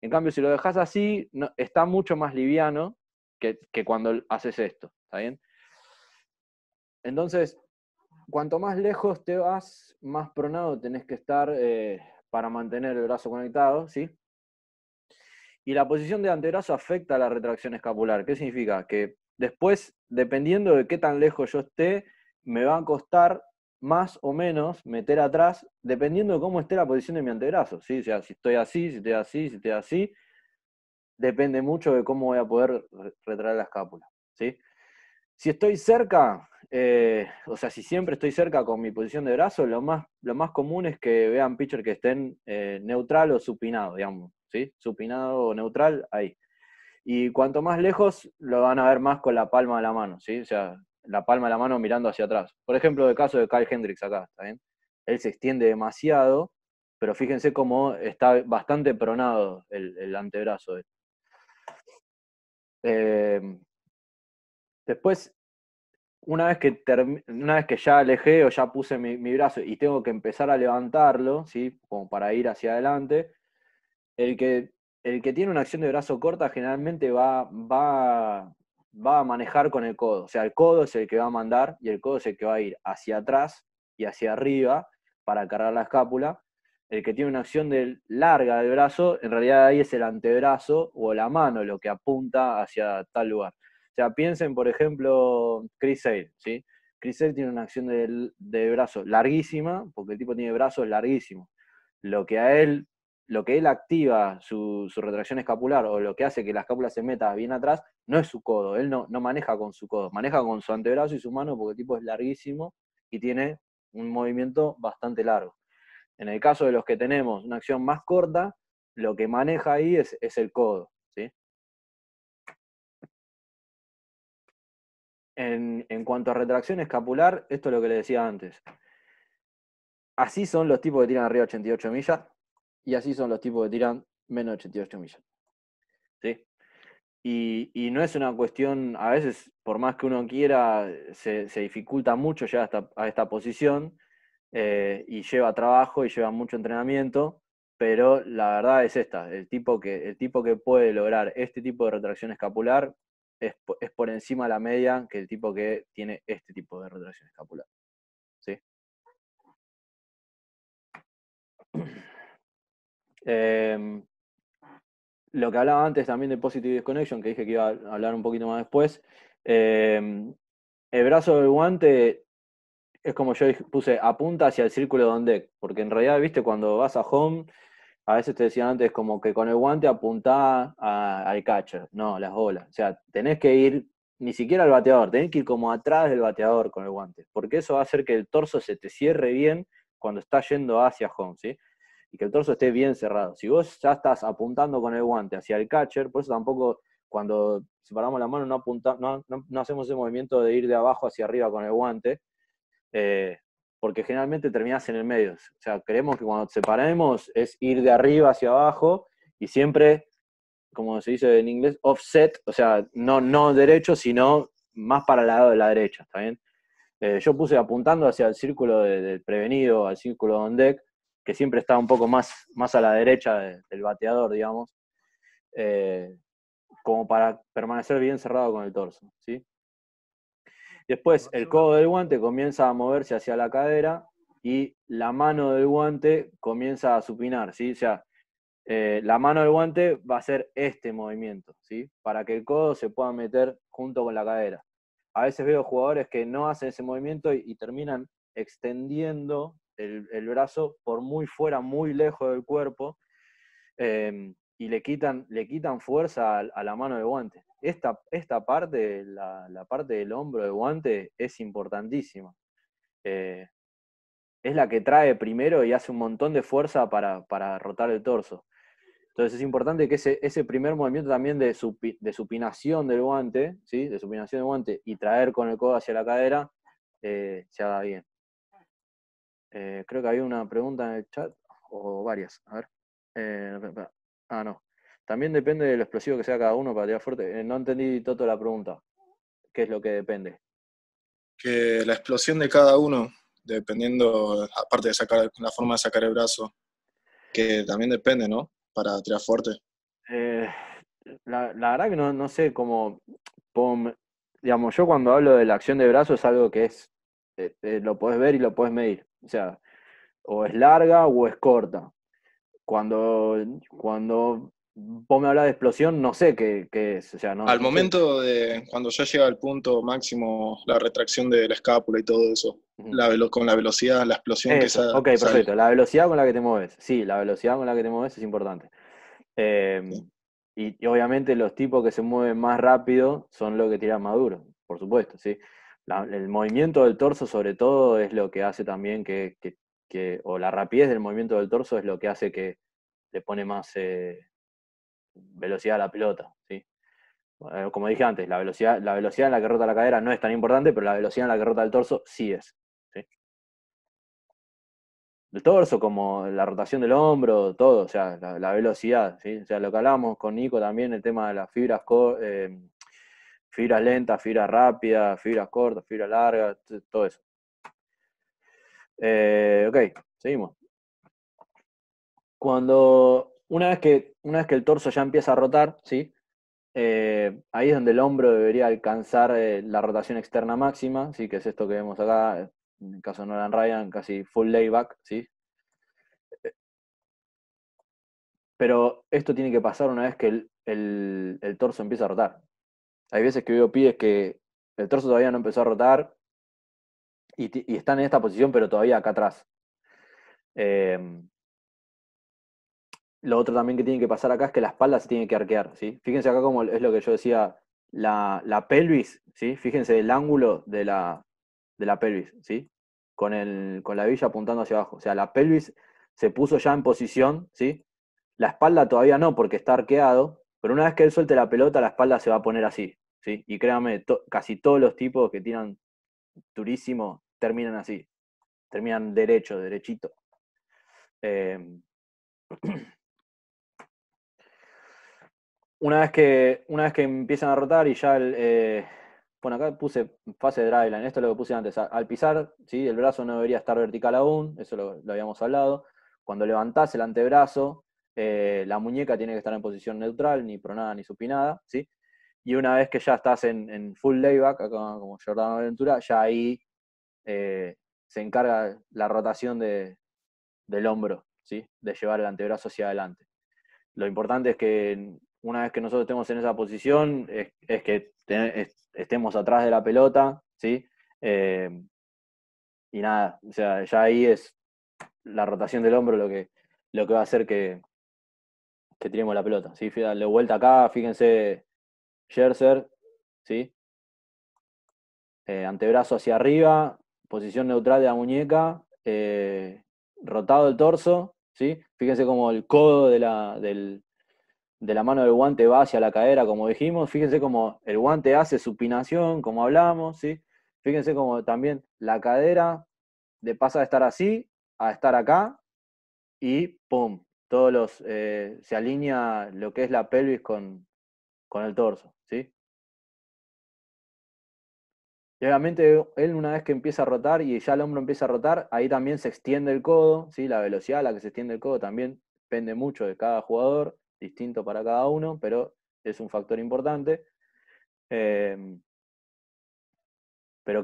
A: En cambio, si lo dejas así, está mucho más liviano que cuando haces esto, ¿está bien? Entonces, cuanto más lejos te vas, más pronado tenés que estar para mantener el brazo conectado, ¿sí? Y la posición de antebrazo afecta a la retracción escapular. ¿Qué significa? Que después, dependiendo de qué tan lejos yo esté, me va a costar más o menos meter atrás, dependiendo de cómo esté la posición de mi antebrazo, ¿sí? O sea, si estoy así, si estoy así, si estoy así, depende mucho de cómo voy a poder retraer la escápula, ¿sí? Si estoy cerca, o sea, si siempre estoy cerca con mi posición de brazo, lo más común es que vean pitcher que estén neutral o supinado, digamos, ¿sí? Supinado o neutral, ahí. Y cuanto más lejos, lo van a ver más con la palma de la mano, ¿sí? O sea, la palma de la mano mirando hacia atrás. Por ejemplo, el caso de Kyle Hendricks acá, ¿está bien? Él se extiende demasiado, pero fíjense cómo está bastante pronado el antebrazo. Después, una vez que ya alejé o ya puse mi brazo y tengo que empezar a levantarlo, ¿sí? Como para ir hacia adelante, el que, el que tiene una acción de brazo corta generalmente va a manejar con el codo. O sea, el codo es el que va a mandar y el codo es el que va a ir hacia atrás y hacia arriba para cargar la escápula. El que tiene una acción larga del brazo, en realidad ahí es el antebrazo o la mano lo que apunta hacia tal lugar. O sea, piensen, por ejemplo, Chris Sale, ¿sí? Chris Sale tiene una acción de brazo larguísima, porque el tipo tiene brazos larguísimos. Lo que él activa su retracción escapular, o lo que hace que la escápula se meta bien atrás, no es su codo. Él no maneja con su codo, maneja con su antebrazo y su mano, porque el tipo es larguísimo y tiene un movimiento bastante largo. En el caso de los que tenemos una acción más corta, lo que maneja ahí es el codo, ¿sí? En cuanto a retracción escapular, esto es lo que le decía antes. Así son los tipos que tiran arriba de 88 millas y así son los tipos que tiran menos de 88 millas, ¿sí? Y no es una cuestión, a veces, por más que uno quiera, se dificulta mucho llegar a esta posición, y lleva trabajo y lleva mucho entrenamiento, pero la verdad es esta, el tipo que puede lograr este tipo de retracción escapular es por encima de la media que el tipo que tiene este tipo de retracción escapular, ¿sí? Lo que hablaba antes también de Positive Disconnection, que dije que iba a hablar un poquito más después, el brazo del guante es como yo puse, apunta hacia el círculo de on deck, porque en realidad, viste, cuando vas a home, a veces te decían antes como que con el guante apuntá al catcher, no, las bolas. O sea, tenés que ir ni siquiera al bateador, tenés que ir como atrás del bateador con el guante, porque eso va a hacer que el torso se te cierre bien cuando está yendo hacia home, ¿sí? Y que el torso esté bien cerrado. Si vos ya estás apuntando con el guante hacia el catcher, por eso tampoco cuando separamos la mano no hacemos ese movimiento de ir de abajo hacia arriba con el guante, porque generalmente terminás en el medio. O sea, queremos que cuando separemos es ir de arriba hacia abajo y siempre, como se dice en inglés, offset, o sea, no derecho, sino más para el lado de la derecha, ¿está bien? Yo puse apuntando hacia el círculo del prevenido, al círculo on deck, que siempre está un poco más a la derecha del bateador, digamos, como para permanecer bien cerrado con el torso, ¿sí? Después el codo del guante comienza a moverse hacia la cadera y la mano del guante comienza a supinar, ¿sí? O sea, la mano del guante va a hacer este movimiento, ¿sí? Para que el codo se pueda meter junto con la cadera. A veces veo jugadores que no hacen ese movimiento y terminan extendiendo el brazo por muy fuera, muy lejos del cuerpo, y le quitan fuerza a la mano del guante. Esta parte, la parte del hombro del guante, es importantísima. Es la que trae primero y hace un montón de fuerza para rotar el torso. Entonces es importante que ese primer movimiento también de supinación del guante, ¿sí? De supinación del guante y traer con el codo hacia la cadera, se haga bien. Creo que había una pregunta en el chat, o varias. A ver. No. También depende de lo explosivo que sea cada uno para tirar fuerte. No entendí todo la pregunta. ¿Qué es lo que depende?
E: Que la explosión de cada uno, dependiendo, aparte de sacar la forma de sacar el brazo, que también depende, ¿no? Para tirar fuerte.
A: La verdad que no sé cómo, digamos, yo cuando hablo de la acción de brazo es algo que es, lo podés ver y lo podés medir. O sea, o es larga o es corta. Cuando vos me hablas de explosión, no sé qué es. O sea, no
E: Al
A: sé.
E: momento de cuando ya llega al punto máximo, la retracción de la escápula y todo eso, con la velocidad, la explosión que
A: Eso,
E: sale.
A: ok, perfecto. La velocidad con la que te mueves. Sí, la velocidad con la que te mueves es importante.
E: Sí.
A: Y obviamente los tipos que se mueven más rápido son los que tiran más duro, por supuesto, ¿sí? El movimiento del torso sobre todo es lo que hace también o la rapidez del movimiento del torso es lo que hace que le pone más velocidad a la pelota, ¿sí? Como dije antes, la velocidad en la que rota la cadera no es tan importante, pero la velocidad en la que rota el torso sí es. ¿Sí? El torso, como la rotación del hombro, todo, o sea, la velocidad, ¿sí? O sea, lo que hablábamos con Nico también, el tema de las fibras lentas, fibras rápidas, fibras cortas, fibras largas, todo eso. Ok, seguimos. Una vez que el torso ya empieza a rotar, ¿sí? Ahí es donde el hombro debería alcanzar la rotación externa máxima, ¿sí? Que es esto que vemos acá, en el caso de Nolan Ryan, casi full layback, ¿sí? Pero esto tiene que pasar una vez que el torso empieza a rotar. Hay veces que veo pibes que el torso todavía no empezó a rotar y están en esta posición, pero todavía acá atrás. Lo otro también que tiene que pasar acá es que la espalda se tiene que arquear, ¿sí? Fíjense acá como es lo que yo decía, la pelvis, ¿sí? Fíjense el ángulo de la pelvis, ¿sí? Con la hebilla apuntando hacia abajo. O sea, la pelvis se puso ya en posición, ¿sí? La espalda todavía no, porque está arqueado, pero una vez que él suelte la pelota, la espalda se va a poner así, ¿sí? Y créanme, casi todos los tipos que tiran durísimo terminan así, terminan derechito. Una vez que empiezan a rotar y ya bueno, acá puse fase de driveline, esto es lo que puse antes. Al pisar, ¿sí? El brazo no debería estar vertical aún, eso lo habíamos hablado. Cuando levantás el antebrazo, la muñeca tiene que estar en posición neutral, ni pronada ni supinada, ¿sí? Y una vez que ya estás en full layback, acá como Jordano Aventura, ya ahí se encarga la rotación del hombro, ¿sí? De llevar el antebrazo hacia adelante. Lo importante es que una vez que nosotros estemos en esa posición, es que estemos atrás de la pelota, ¿sí? Y nada, o sea, ya ahí es la rotación del hombro lo que va a hacer que tiremos la pelota, ¿sí? De vuelta acá, fíjense, Scherzer, ¿sí? antebrazo hacia arriba, posición neutral de la muñeca, rotado el torso, ¿sí? Fíjense como el codo de la mano del guante va hacia la cadera, como dijimos. Fíjense como el guante hace supinación, como hablamos, ¿sí? Fíjense como también la cadera pasa de estar así a estar acá y ¡pum! Se alinea lo que es la pelvis con el torso, ¿sí? Y obviamente él una vez que empieza a rotar y ya el hombro empieza a rotar, ahí también se extiende el codo, ¿sí? La velocidad a la que se extiende el codo también depende mucho de cada jugador, distinto para cada uno, pero es un factor importante. Pero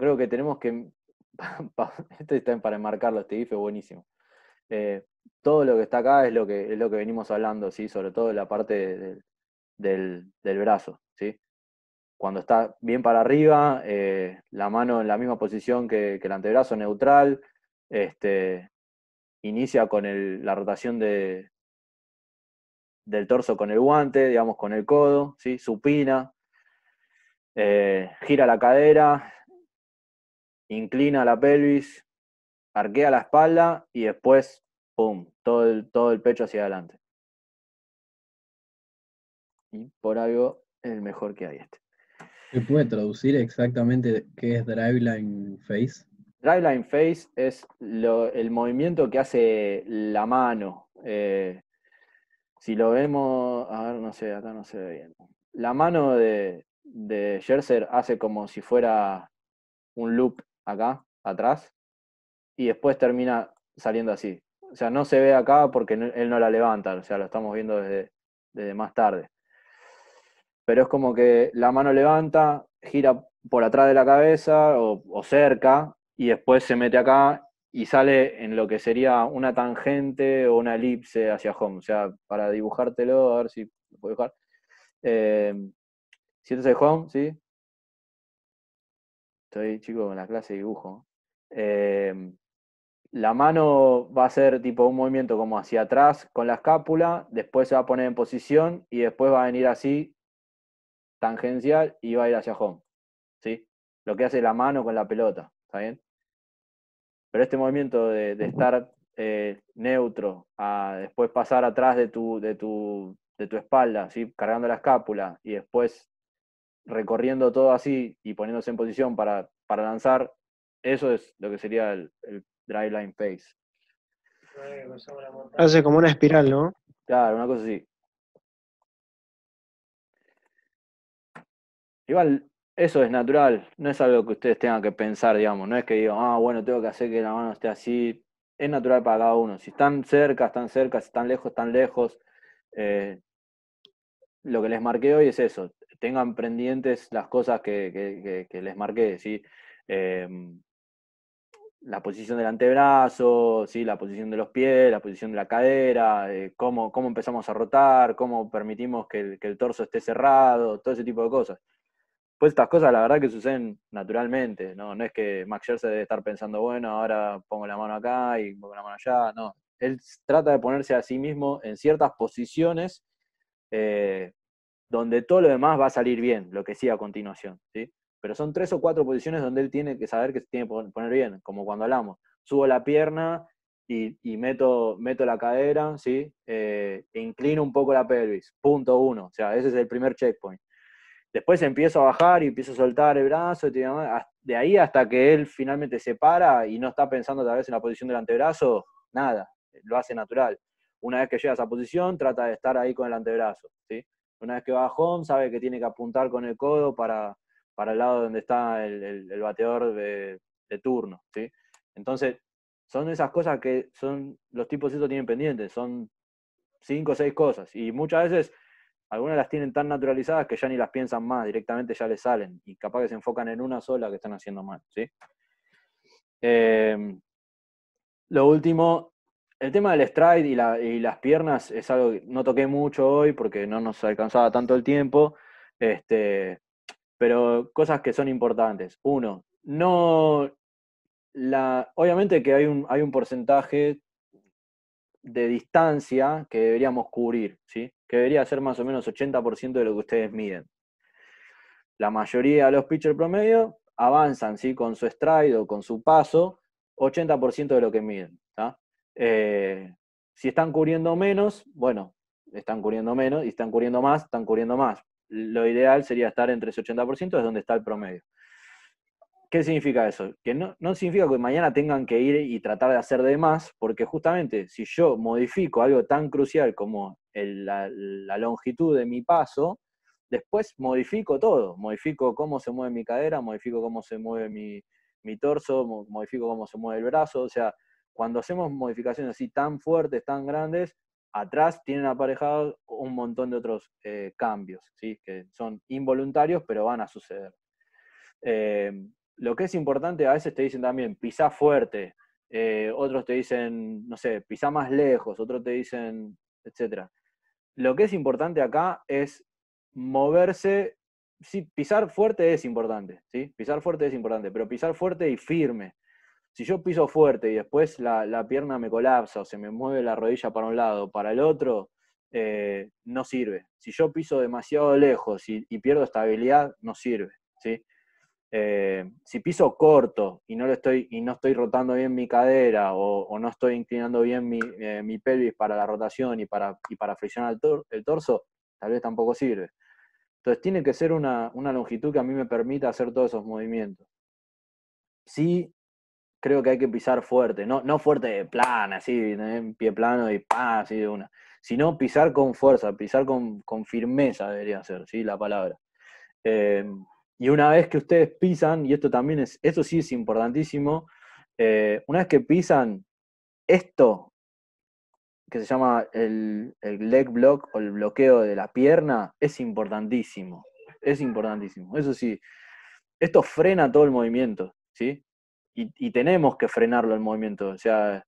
A: creo que tenemos que, este está para enmarcarlo, este GIF es buenísimo. Todo lo que está acá es lo que venimos hablando, ¿sí? Sobre todo la parte del brazo, ¿sí? Cuando está bien para arriba, la mano en la misma posición que el antebrazo neutral, inicia con la rotación del torso con el guante, digamos con el codo, ¿sí? Supina, gira la cadera, inclina la pelvis, arquea la espalda y después, ¡pum!, todo el pecho hacia adelante. Y por algo, el mejor que hay este.
C: ¿Se puede traducir exactamente qué es Driveline Face?
A: Driveline face es el movimiento que hace la mano. Si lo vemos, a ver, no sé, acá no se ve bien. La mano de Scherzer hace como si fuera un loop acá, atrás, y después termina saliendo así. O sea, no se ve acá porque él no la levanta, o sea, lo estamos viendo desde más tarde. Pero es como que la mano levanta, gira por atrás de la cabeza o cerca, y después se mete acá y sale en lo que sería una tangente o una elipse hacia home. O sea, para dibujártelo, a ver si lo puedo dibujar. Si este es el home, ¿sí? Estoy, chico, en la clase de dibujo. La mano va a ser tipo un movimiento como hacia atrás con la escápula, después se va a poner en posición y después va a venir así, tangencial, y va a ir hacia home, ¿sí? Lo que hace la mano con la pelota, ¿está bien? Pero este movimiento de estar neutro a después pasar atrás de tu espalda, ¿sí? Cargando la escápula y después recorriendo todo así y poniéndose en posición para lanzar, eso es lo que sería el driveline face.
F: Hace como una espiral, ¿no?
A: Claro, una cosa así. Igual, eso es natural, no es algo que ustedes tengan que pensar, digamos, no es que digan, bueno, tengo que hacer que la mano esté así, es natural para cada uno. Si están cerca, si están lejos. Lo que les marqué hoy es eso, tengan pendientes las cosas que les marqué, ¿sí? La posición del antebrazo, ¿sí? La posición de los pies, la posición de la cadera, cómo empezamos a rotar, cómo permitimos que el torso esté cerrado, todo ese tipo de cosas. Pues estas cosas la verdad que suceden naturalmente, ¿no? No es que Max Scherzer debe estar pensando, bueno, ahora pongo la mano acá y pongo la mano allá, no. Él trata de ponerse a sí mismo en ciertas posiciones donde todo lo demás va a salir bien, lo que siga a continuación, ¿sí? Pero son 3 o 4 posiciones donde él tiene que saber que se tiene que poner bien, como cuando hablamos. Subo la pierna y meto la cadera, ¿sí? E inclino un poco la pelvis, punto 1, o sea, ese es el primer checkpoint. Después empiezo a bajar y empiezo a soltar el brazo, de ahí hasta que él finalmente se para y no está pensando tal vez en la posición del antebrazo, nada, lo hace natural. Una vez que llega a esa posición, trata de estar ahí con el antebrazo, ¿sí? Una vez que va a home, sabe que tiene que apuntar con el codo para el lado donde está el bateador de turno, ¿sí? Entonces, son esas cosas que los tipos estos tienen pendientes, son 5 o 6 cosas, y muchas veces algunas las tienen tan naturalizadas que ya ni las piensan más, directamente ya les salen, y capaz que se enfocan en una sola que están haciendo mal, ¿sí? Lo último, el tema del stride y las piernas es algo que no toqué mucho hoy porque no nos alcanzaba tanto el tiempo, pero cosas que son importantes. Uno, obviamente que hay un porcentaje de distancia que deberíamos cubrir, ¿sí? Que debería ser más o menos 80% de lo que ustedes miden. La mayoría de los pitchers promedio avanzan, ¿sí? Con su stride o con su paso, 80% de lo que miden. ¿Tá? Si están cubriendo menos, bueno, están cubriendo menos, y están cubriendo más, están cubriendo más. Lo ideal sería estar entre ese 80%, es donde está el promedio. ¿Qué significa eso? Que no significa que mañana tengan que ir y tratar de hacer de más, porque justamente si yo modifico algo tan crucial como la longitud de mi paso, después modifico todo. Modifico cómo se mueve mi cadera, modifico cómo se mueve mi torso, modifico cómo se mueve el brazo. O sea, cuando hacemos modificaciones así tan fuertes, tan grandes, atrás tienen aparejados un montón de otros cambios, ¿sí? Que son involuntarios, pero van a suceder. Lo que es importante, a veces te dicen también, pisá fuerte, otros te dicen, no sé, pisá más lejos, otros te dicen, etc. Lo que es importante acá es moverse, sí, pisar fuerte es importante, ¿sí? Pisar fuerte es importante, pero pisar fuerte y firme. Si yo piso fuerte y después la pierna me colapsa o se me mueve la rodilla para un lado o para el otro, no sirve. Si yo piso demasiado lejos y pierdo estabilidad, no sirve, ¿sí? Si piso corto y no estoy rotando bien mi cadera o no estoy inclinando bien mi pelvis para la rotación y para flexionar el torso, tal vez tampoco sirve. Entonces tiene que ser una longitud que a mí me permita hacer todos esos movimientos. Sí, creo que hay que pisar fuerte, no fuerte plana, así, en pie plano y pa, así de una, sino pisar con fuerza, pisar con firmeza debería ser, ¿sí? La palabra. Y una vez que ustedes pisan, y esto sí es importantísimo, una vez que pisan esto, que se llama el leg block o el bloqueo de la pierna, es importantísimo. Es importantísimo. Eso sí, esto frena todo el movimiento, ¿sí? Y tenemos que frenarlo el movimiento. O sea,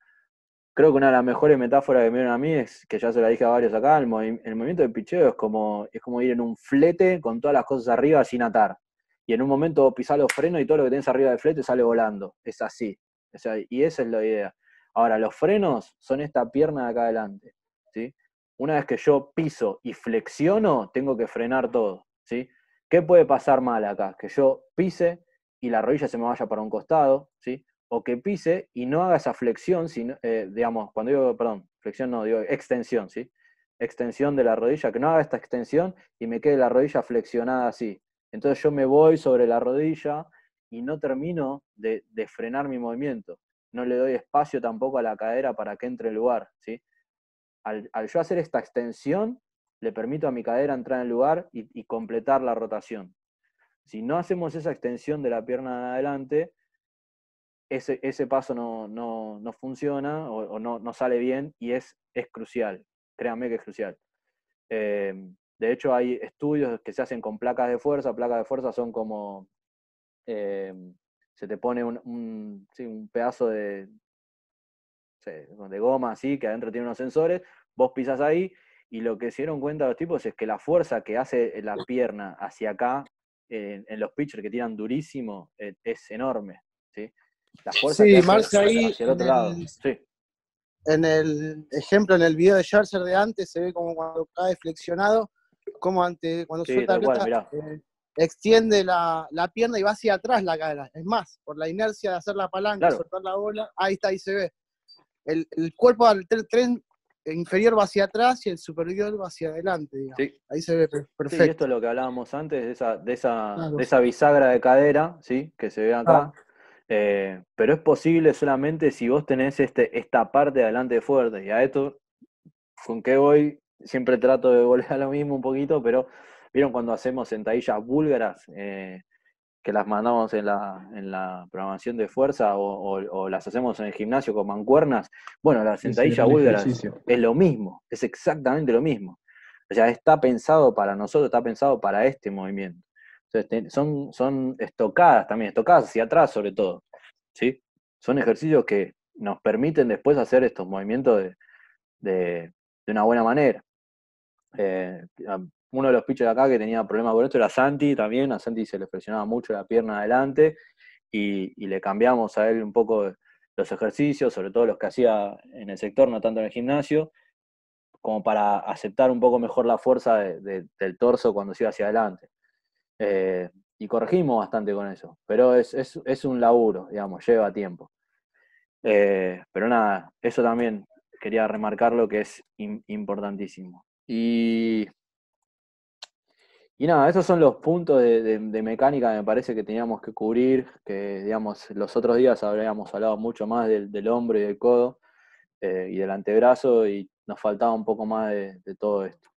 A: creo que una de las mejores metáforas que me dieron a mí es, que ya se la dije a varios acá, el movimiento de picheo es como ir en un flete con todas las cosas arriba sin atar. Y en un momento pisás los frenos y todo lo que tenés arriba del flete sale volando. Es así. O sea, y esa es la idea. Ahora, los frenos son esta pierna de acá adelante, ¿sí? Una vez que yo piso y flexiono, tengo que frenar todo, ¿sí? ¿Qué puede pasar mal acá? Que yo pise y la rodilla se me vaya para un costado, ¿sí? O que pise y no haga esa flexión, sino, digamos, cuando digo, perdón, flexión no, digo extensión, ¿sí? Extensión de la rodilla, que no haga esta extensión y me quede la rodilla flexionada así. Entonces yo me voy sobre la rodilla y no termino de frenar mi movimiento. No le doy espacio tampoco a la cadera para que entre en lugar, ¿sí? Al yo hacer esta extensión, le permito a mi cadera entrar en el lugar y completar la rotación. Si no hacemos esa extensión de la pierna en adelante, ese paso no funciona o no sale bien y es crucial. Créanme que es crucial. De hecho, hay estudios que se hacen con placas de fuerza. Placas de fuerza son como, se te pone un pedazo de goma así, que adentro tiene unos sensores, vos pisas ahí, y lo que se dieron cuenta los tipos es que la fuerza que hace la pierna hacia acá, en los pitchers que tiran durísimo, es enorme, ¿sí? La fuerza que
D: Sí,
A: hace
D: Marce, ahí
A: hacia el otro lado. Sí.
D: en el ejemplo, en el video de Scherzer de antes, se ve como cuando cae flexionado, como cuando
A: Sí,
D: suelta la
A: tal cual,
D: pelota,
A: mirá.
D: extiende la pierna y va hacia atrás la cadera. Es más, por la inercia de hacer la palanca,
A: Claro.
D: soltar la bola, ahí está, ahí se ve. El cuerpo del tren inferior va hacia atrás y el superior va hacia adelante, digamos.
A: Sí.
D: Ahí se ve
A: Sí, y
D: perfecto.
A: esto es lo que hablábamos antes, de
D: Claro.
A: esa bisagra de cadera, ¿sí? Que se ve acá. Pero es posible solamente si vos tenés esta parte de adelante fuerte. Y a esto, ¿con qué voy? Siempre trato de volver a lo mismo un poquito, pero ¿vieron cuando hacemos sentadillas búlgaras? Que las mandamos en la programación de fuerza o las hacemos en el gimnasio con mancuernas. Bueno, la
C: Ese era
A: sentadilla
C: el
A: búlgara
C: ejercicio.
A: es lo mismo, es exactamente lo mismo. O sea, está pensado para nosotros, está pensado para este movimiento. Entonces, son estocadas también, estocadas hacia atrás sobre todo, ¿sí? Son ejercicios que nos permiten después hacer estos movimientos de una buena manera. Uno de los pitchers de acá que tenía problemas con esto era Santi también. A Santi se le presionaba mucho la pierna adelante y le cambiamos a él un poco los ejercicios, sobre todo los que hacía en el sector, no tanto en el gimnasio, como para aceptar un poco mejor la fuerza del torso cuando se iba hacia adelante. y corregimos bastante con eso, pero es un laburo, digamos, lleva tiempo. Pero nada, eso también quería remarcarlo que es importantísimo. Y nada, esos son los puntos de mecánica que me parece que teníamos que cubrir, que digamos, los otros días habríamos hablado mucho más del hombro y del codo y del antebrazo y nos faltaba un poco más de todo esto.